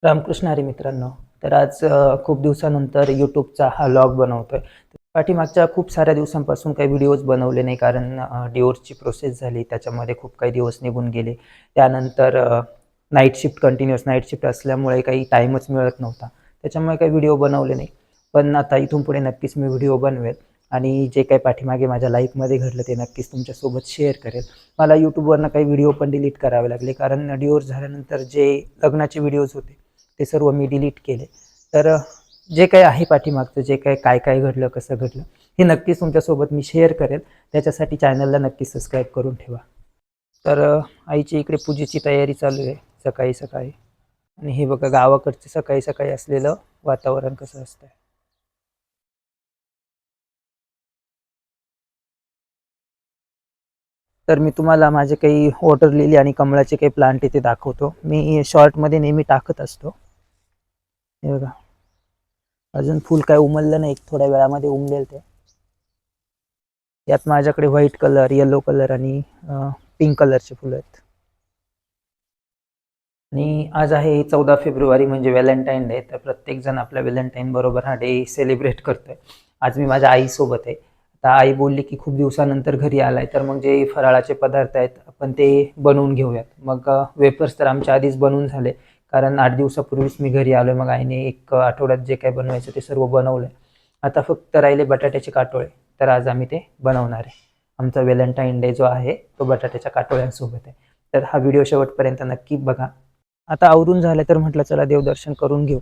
रामकृष्ण हरी मित्रांनो. तर आज खूप दिवसानंतर यूट्यूबचा हा व्लॉग बनवतोय. पाठीमागच्या खूप साऱ्या दिवसांपासून काही व्हिडिओज बनवले नाही, कारण डिवोर्सची प्रोसेस झाली. त्याच्यामध्ये खूप काही दिवस निघून गेले. त्यानंतर night shift, continuous night shift असल्यामुळे काही टाईमच मिळत नव्हता. त्याच्यामुळे काही व्हिडिओ बनवले नाही. पण आता इथून पुढे नक्कीच मी व्हिडिओ बनवेल आणि जे काही पाठीमागे माझ्या लाईफमध्ये घडलं ते नक्कीच तुमच्यासोबत शेअर करेल. मला यूट्यूबवरनं काही व्हिडिओ पण डिलीट करावे लागले, कारण डिवोर्स झाल्यानंतर जे लग्नाचे व्हिडिओज होते ते सर्व मी डिलीट केले. तर जे काही आहे पाठीमागचं, जे काही काय काय घडलं, कसं घडलं, हे नक्कीच तुमच्यासोबत मी शेअर करेल. त्याच्यासाठी चॅनलला नक्की सबस्क्राईब करून ठेवा. तर आईची इकडे पूजेची तयारी चालू आहे सकाळी सकाळी. आणि हे बघा गावाकडचं सकाळी सकाळी असलेलं वातावरण कसं असतं. तर मी तुम्हाला माझे काही वॉटर लिली आणि कमळाचे काही प्लांट इथे दाखवतो. मी शॉर्टमध्ये नेहमी टाकत असतो. हे बघा, अजून फुल काय उमललं नाही, थोड्या वेळामध्ये उमलेल ते. यात माझ्याकडे व्हाईट कलर, येलो कलर आणि पिंक कलरचे फुलं आहेत. आणि आज आहे 14 फेब्रुवारी, म्हणजे व्हॅलेंटाईन डे. तर प्रत्येकजण आपल्या व्हॅलेंटाईन बरोबर हा डे सेलिब्रेट करतोय. आज मी माझ्या आईसोबत आहे. आता आई बोलली की खूप दिवसानंतर घरी आलाय, तर मग जे फराळाचे पदार्थ आहेत आपण ते बनवून घेऊयात. मग वेपर्स तर आमच्या आधीच बनवून झाले, कारण 8 दिवसापूर्वीच मी घरी आलोय. मग आईने 1 आठवड्यात जे काही बनवायचं ते सर्व बनवलंय. आता फक्त राहिले बटाट्याचे काटोळे. तर आज आम्ही ते बनवणार आहे. आमचा व्हॅलेंटाईन डे जो आहे तो बटाट्याच्या काटोळ्यांसोबत आहे. तर हा व्हिडिओ शेवटपर्यंत नक्की बघा. आता आवरून झालं तर म्हटलं चला देवदर्शन करून घेऊ.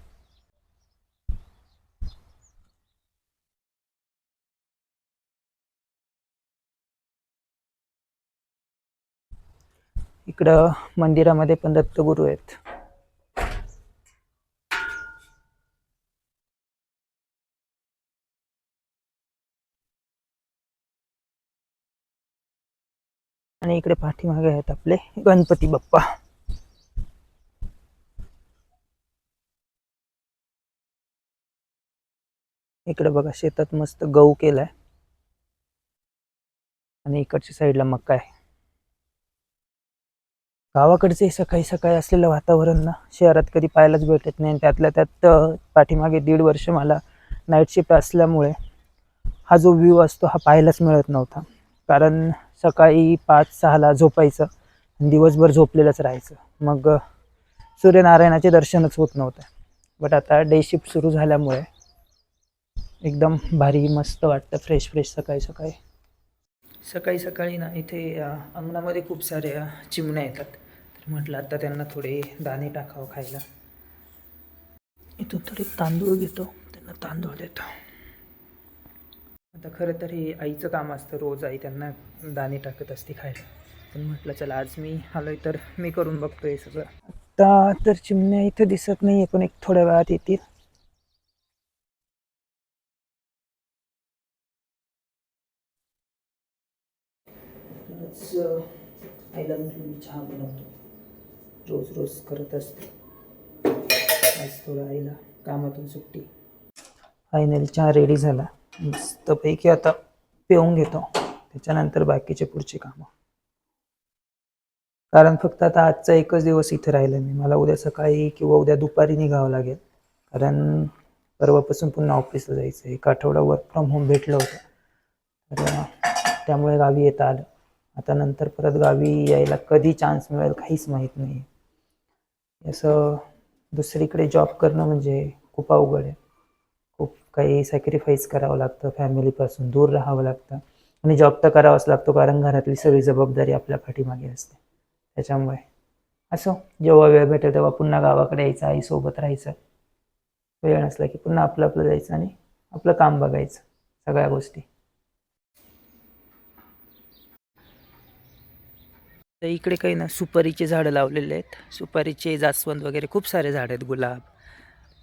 इकडं मंदिरामध्ये पण दत्तगुरू आहेत. आणि इकडे पाठीमागे आहेत आपले गणपती बाप्पा. इकडे बघा शेतात मस्त गहू केलाय आणि इकडच्या साईडला मका आहे. गावाकडचे सकाळी सकाळी असलेलं वातावरण ना शहरात कधी पाहायलाच भेटत नाही. त्यातल्या त्यात पाठीमागे 1.5 वर्ष मला नाईट शिफ्ट असल्यामुळे हा जो व्ह्यू असतो हा पाहायलाच मिळत नव्हता. कारण सकाळी 5-6ला झोपायचं आणि दिवसभर झोपलेलंच राहायचं. मग सूर्यनारायणाचे दर्शनच होत नव्हतं. बट आता डे शिफ्ट सुरू झाल्यामुळे एकदम भारी मस्त वाटतं, फ्रेश फ्रेश सकाळी सकाळी. सकाळी सकाळी ना इथे अंगणामध्ये खूप सारे चिमण्या येतात. तर म्हटलं आता त्यांना थोडे दाणे टाकावं खायला. इथून थोडे तांदूळ घेतो, त्यांना तांदूळ देतो. आता खरं तर हे आईचं काम असतं, रोज आई त्यांना दाणे टाकत असते खायला. पण म्हटलं चला आज मी आलोय तर मी करून बघतो हे सगळं. आता तर चिमण्या इथे दिसत नाही, पण एक थोड्या वेळात येतील. आईला म्हटलं मी चहा बनवतो, रोज रोज करत असते. आज थोडं आईला कामातून सुट्टी. फायनली चहा रेडी झाला. मस्तपैकी आता पिऊन घेतो, त्याच्यानंतर बाकीचे पुढची कामं. कारण फक्त आता आजचा एकच दिवस इथे राहिलं नाही. मला उद्या सकाळी किंवा उद्या दुपारी निघावं लागेल, कारण परवापासून पुन्हा ऑफिसला जायचं. 1 आठवडा वर्क फ्रॉम होम भेटलं होतं, तर त्यामुळे गावी येता आलं. आता नंतर परत गावी यायला कधी चान्स मिळेल काहीच माहीत नाही. असं दुसरीकडे जॉब करणं म्हणजे खूप अवघड आहे. खूप काही सॅक्रिफाईस करावं लागतं, फॅमिलीपासून दूर राहावं लागतं. आणि जॉब तर करावाच लागतो, कारण घरातली सगळी जबाबदारी आपल्या पाठीमागे असते. त्याच्यामुळे असं जेव्हा वेळ भेटेल तेव्हा पुन्हा गावाकडे यायचं, आईसोबत राहायचं. वेळ नसला की पुन्हा आपलं आपलं जायचं आणि आपलं काम बघायचं, सगळ्या गोष्टी. तर इकडे काही ना सुपारीचे झाडं लावलेले आहेत. सुपारीचे, जास्वंद वगैरे खूप सारे झाड आहेत, गुलाब.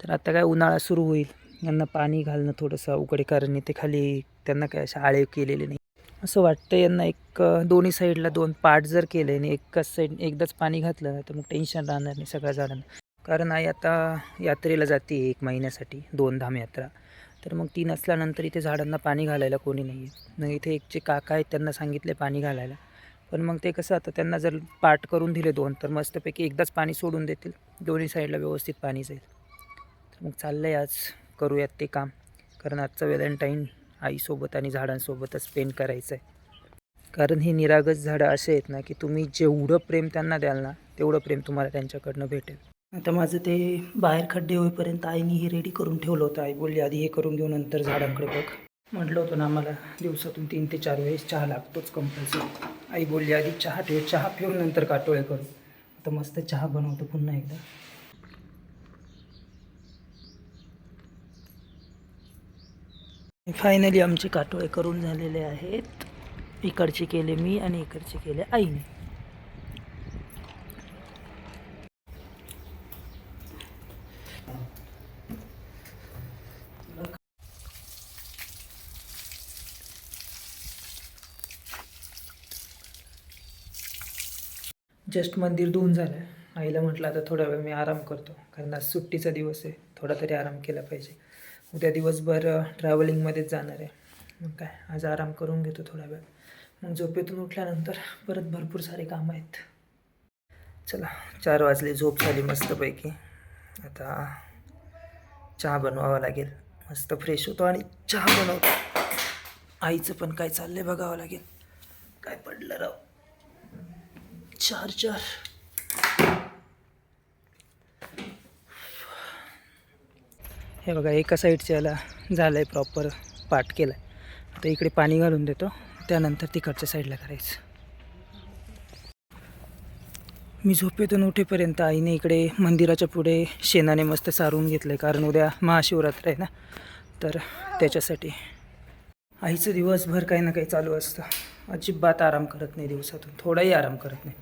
तर आता काय उन्हाळा सुरू होईल, यांना पाणी घालणं थोडंसं अवघड आहे, कारण इथे खाली त्यांना काय असे आळे केलेले नाही. असं वाटतं यांना एक दोन्ही साईडला 2 पार्ट जर केले आणि एकाच साईड एकदाच पाणी घातलं तर मग टेन्शन राहणार नाही सगळ्या झाडांना. कारण आई आता यात्रेला जाते 1 महिन्यासाठी, 2 धाम यात्रा. तर मग ती नसल्यानंतर इथे झाडांना पाणी घालायला कोणी नाही आहे. मग इथे एक जे काका आहेत त्यांना सांगितले पाणी घालायला, पण मग ते कसं आता त्यांना जर पाट करून दिले 2 तर मस्तपैकी एकदाच पाणी सोडून देतील, दोन्ही साईडला व्यवस्थित पाणी जाईल. तर मग चाललं आहे आज करूयात ते काम, कारण आजचं व्हॅलेंटाईन आईसोबत आणि झाडांसोबतच स्पेंड करायचं आहे. कारण ही निरागस झाडं असे आहेत ना की तुम्ही जेवढं प्रेम त्यांना द्याल ना तेवढं प्रेम तुम्हाला त्यांच्याकडनं भेटेल. आता माझं ते बाहेर खड्डे होईपर्यंत आईने हे रेडी करून ठेवलं होतं. आई बोलली आधी हे करून घेऊ नंतर झाडांकडे बघ. म्हटलं होतं ना आम्हाला दिवसातून 3 ते 4 वेळेस चहा लागतोच कंपल्सरी. आई बोलली आधी चहा ठेव, चहा पिऊन नंतर काटोळे करू. आता मस्त चहा बनवतो पुन्हा एकदा. फायनली आमचे काटोळे करून झालेले आहेत. इकडचे केले मी आणि इकडचे केले आईने. जस्ट मंदिर धुवून झालं. आईला म्हटलं आता थोडा वेळ मी आराम करतो, कारण आज सुट्टीचा दिवस आहे, थोडा तरी आराम केला पाहिजे. उद्या दिवसभर ट्रॅव्हलिंगमध्येच जाणार आहे. मग काय आज आराम करून घेतो थोडा वेळ. मग झोपेतून उठल्यानंतर परत भरपूर सारे कामं आहेत. चला 4 वाजले, झोप झाली मस्तपैकी. आता चहा बनवावा लागेल. मस्त फ्रेश होतो आणि चहा बनवतो. आईचं पण काय चाललंय बघावं लागेल. काय पडलं राव, चार्जर. हे बघा एका साईडच्या याला झालं आहे प्रॉपर पाट केलं आहे. आता इकडे पाणी घालून देतो, त्यानंतर तिकडच्या साईडला करायचं. मी झोपेतून उठेपर्यंत आईने इकडे मंदिराच्या पुढे शेणाने मस्त सारून घेतलं आहे, कारण उद्या महाशिवरात्र आहे ना, तर त्याच्यासाठी. आईचं दिवसभर काही ना काही चालू असतं. अजिबात आराम करत नाही दिवसातून, थोडाही आराम करत नाही.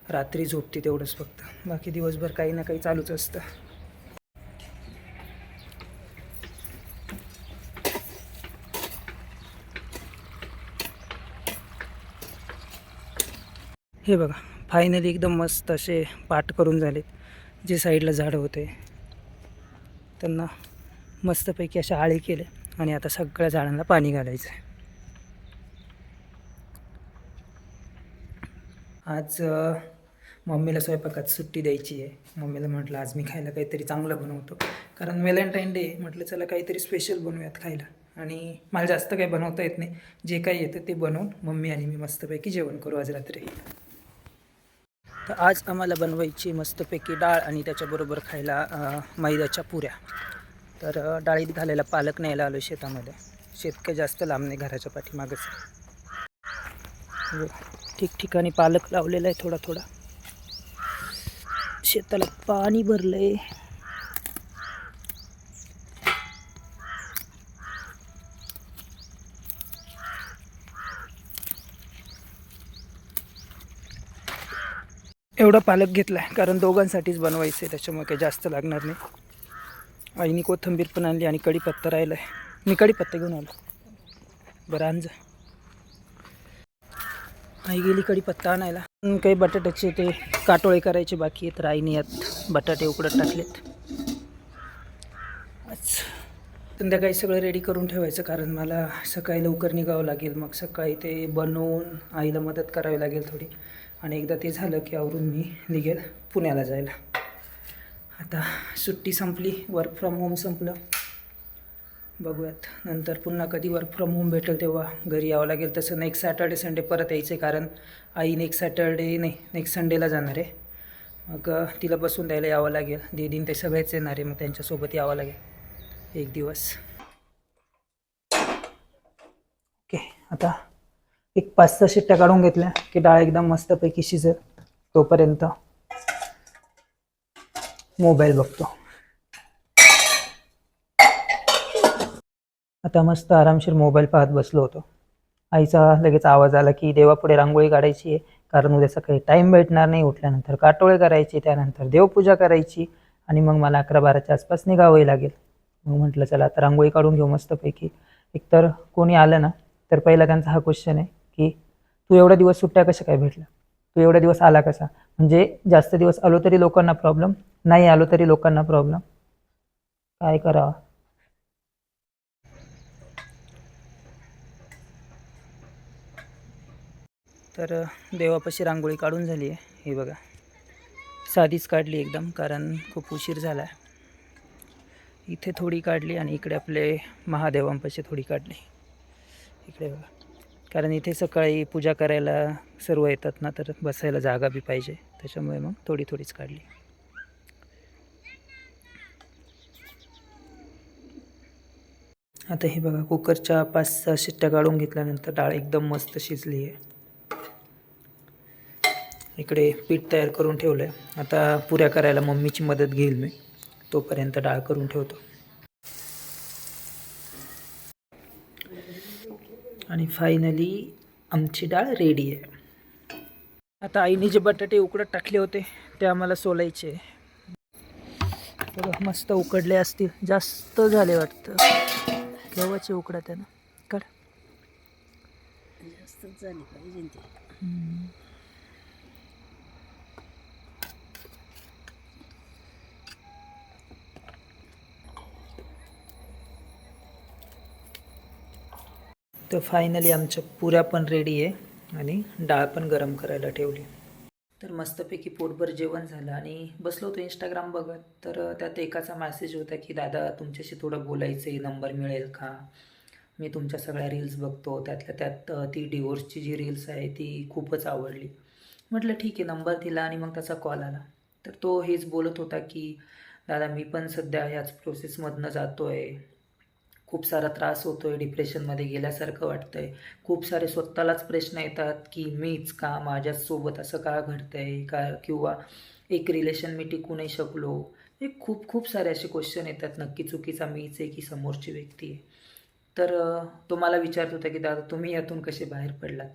रात्री झोपते तेवढंच फक्त, बाकी दिवसभर काही ना काही चालूच असतं. हे बघा फायनली एकदम मस्त असे पाट करून झाले. जे साईडला झाडं होते त्यांना मस्तपैकी अशा आळे केले आणि आता सगळ्या झाडांना पाणी घालायचं आहे. आज मम्मीला स्वयंपाकात सुट्टी द्यायची आहे. मम्मीला म्हटलं आज मी खायला काहीतरी चांगलं बनवतो, कारण व्हॅलेंटाईन डे म्हटलं चला काहीतरी स्पेशल बनवूयात खायला. आणि मला जास्त काही बनवता येत नाही, जे काही येतं ते बनवून मम्मी आणि मी मस्तपैकी जेवण करू आज रात्री. तर आज आम्हाला बनवायची मस्तपैकी डाळ आणि त्याच्याबरोबर खायला मैद्याच्या पुऱ्या. तर डाळीत घालायला पालक न्यायला आलो शेतामध्ये. शेत जास्त लांब नाही, घराच्या पाठीमागच. ठिकठिकाणी पालक लावलेला आहे थोडा थोडा. शेताला पाणी भरलंय. एवढा पालक घेतला आहे कारण दोघांसाठीच बनवायचं आहे, त्याच्यामुळे काही जास्त लागणार नाही. आईने कोथिंबीर पण आणली आणि कढीपत्ता राहिला आहे. मी कढीपत्ता घेऊन आलो. बरं आणजा. आई गेली कढीपत्ता आणायला. काही बटाट्याचे ते काटोळे करायचे बाकी आहेत, तर आईने यात बटाटे उकडत टाकलेत. आज संध्याकाळी सगळं रेडी करून ठेवायचं, कारण मला सकाळी लवकर निघावं लागेल. मग सकाळी ते बनवून आईला मदत करावी लागेल थोडी, आणि एकदा ते झालं की आवरून मी निघेल पुण्याला जायला. आता सुट्टी संपली, वर्क फ्रॉम होम संपलं. बघूयात नंतर पुन्हा कधी वर्क फ्रॉम होम भेटेल तेव्हा घरी यावं लागेल. तसं नेक्स्ट सॅटर्डे संडे परत यायचं आहे, कारण आई नेक्स्ट संडेला जाणार आहे. मग तिला बसून द्यायला यावं लागेल. दीदीन ते सगळेच येणार आहे, मग त्यांच्यासोबत यावं लागेल एक दिवस. ओके, आता एक 5-6 शिट्ट्या काढून घेतल्या की डाळ एकदम मस्तपैकी शिजेल. तोपर्यंत मोबाईल बघतो. आता मस्त आरामशीर मोबाईल पाहत बसलो होतो. आईचा लगेच आवाज आला की देवापुढे रांगोळी काढायची आहे, कारण उद्या सकाळी टाईम भेटणार नाही. उठल्यानंतर काटोळे करायचे, त्यानंतर देवपूजा करायची आणि मग मला 11-12च्या आसपास निघावंही लागेल. मग म्हटलं चला आता रांगोळी काढून घेऊ मस्तपैकी. एकतर कोणी आलं ना तर पहिला त्यांचा हा क्वेश्चन आहे की तू एवढा दिवस सुट्ट्या कशा काय भेटल्या, तू एवढा दिवस आला कसा. म्हणजे जास्त दिवस आलो तरी लोकांना प्रॉब्लेम, नाही आलो तरी लोकांना प्रॉब्लेम. काय करावं. तर देवापाशी रांगोळी काढून झाली आहे. हे बघा, साधीच काढली एकदम, कारण खूप उशीर झाला आहे. इथे थोडी काढली आणि इकडे आपले महादेवांपाशी थोडी काढली. इकडे बघा, कारण इथे सकाळी पूजा करायला सर्व येतात ना, तर बसायला जागा बी पाहिजे, त्याच्यामुळे मग थोडी थोडीच काढली. आता हे बघा, कुकरच्या 5-6 शिट्ट्या काढून घेतल्यानंतर डाळ एकदम मस्त शिजली आहे. इकडे पीठ तयार करून ठेवलं आहे. आता पुऱ्या करायला मम्मीची मदत घेईल मी, तोपर्यंत डाळ करून ठेवतो. आणि फायनली आमची डाळ रेडी आहे. आता आईने जे बटाटे उकडत टाकले होते ते आम्हाला सोलायचे. बघा, मस्त उकडले असतील, जास्त झाले वाटतं. केव्हाचे उकडत आहे ना, काढ. जास्तच झाली पाहिजे ते. तर फायनली आमच्या पुऱ्या पण रेडी आहे आणि डाळ पण गरम करायला ठेवली. तर मस्तपैकी पोटभर जेवण झालं आणि बसलो होतो इंस्टाग्राम बघत. तर त्यात एकाचा मेसेज होता की दादा तुमच्याशी थोडं बोलायचं आहे, नंबर मिळेल का? मी तुमच्या सगळ्या रील्स बघतो, त्यातल्या त्यात ती डिवोर्सची जी रील्स आहे ती खूपच आवडली. म्हटलं ठीक आहे, नंबर दिला आणि मग त्याचा कॉल आला. तर तो हेच बोलत होता की दादा मी पण सध्या ह्याच प्रोसेसमधनं जातो आहे, खूप सारा त्रास होतो आहे, डिप्रेशनमध्ये गेल्यासारखं वाटतं आहे, खूप सारे स्वतःलाच प्रश्न येतात की मीच का, माझ्यासोबत असं का घडतं आहे का, किंवा एक रिलेशन मी टिकू नाही शकलो. हे खूप खूप सारे असे क्वेश्चन येतात, नक्की चुकीचा मीच आहे की समोरची व्यक्ती आहे. तर तो मला विचारत होता की दादा तुम्ही यातून कसे बाहेर पडलात.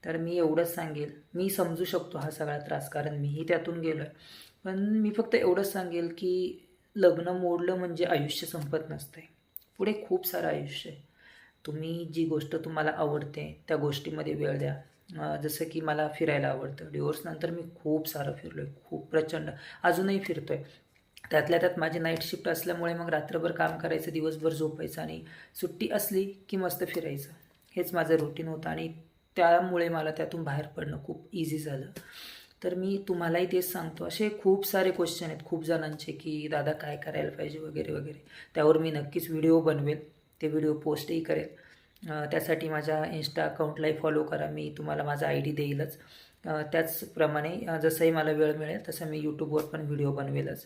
तर मी एवढंच सांगेल, मी समजू शकतो हा सगळा त्रास, कारण मीही त्यातून गेलो आहे. पण मी फक्त एवढंच सांगेल की लग्न मोडलं म्हणजे आयुष्य संपत नसतं आहे, पुढे खूप सारं आयुष्य आहे. तुम्ही जी गोष्ट तुम्हाला आवडते त्या गोष्टीमध्ये वेळ द्या. जसं की मला फिरायला आवडतं. डिवोर्सनंतर मी खूप सारं फिरलो आहे, खूप प्रचंड, अजूनही फिरतो आहे. त्यातल्या त्यात माझी नाईट शिफ्ट असल्यामुळे मग रात्रभर काम करायचं, दिवसभर झोपायचं आणि सुट्टी असली की मस्त फिरायचं. हेच माझं रुटीन होतं आणि त्यामुळे मला त्यातून बाहेर पडणं खूप इझी झालं. तर मी तुम्हालाही तेच सांगतो. असे खूप सारे क्वेश्चन आहेत खूप जणांचे की दादा काय करायला पाहिजे वगैरे वगैरे. त्यावर मी नक्कीच व्हिडिओ बनवेल, ते व्हिडिओ पोस्टही करेल. त्यासाठी माझ्या इन्स्टा अकाउंटलाही फॉलो करा, मी तुम्हाला माझा ID देईलच. त्याचप्रमाणे जसंही मला वेळ मिळेल तसं मी यूट्यूबवर पण व्हिडिओ बनवेलच.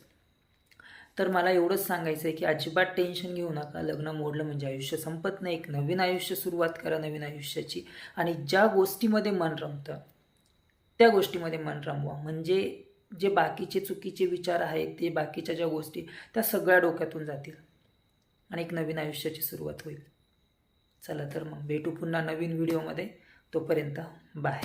तर मला एवढंच सांगायचं आहे की अजिबात टेन्शन घेऊ नका. लग्न मोडलं म्हणजे आयुष्य संपत नाही. एक नवीन आयुष्य सुरुवात करा, नवीन आयुष्याची. आणि ज्या गोष्टीमध्ये मन रमतं त्या गोष्टीमध्ये मन रमवा. म्हणजे जे बाकीचे चुकीचे विचार आहेत, ते बाकीच्या ज्या गोष्टी, त्या सगळ्या डोक्यातून जातील आणि एक नवीन आयुष्याची सुरुवात होईल. चला तर मग भेटू पुन्हा नवीन व्हिडिओमध्ये. तोपर्यंत बाय.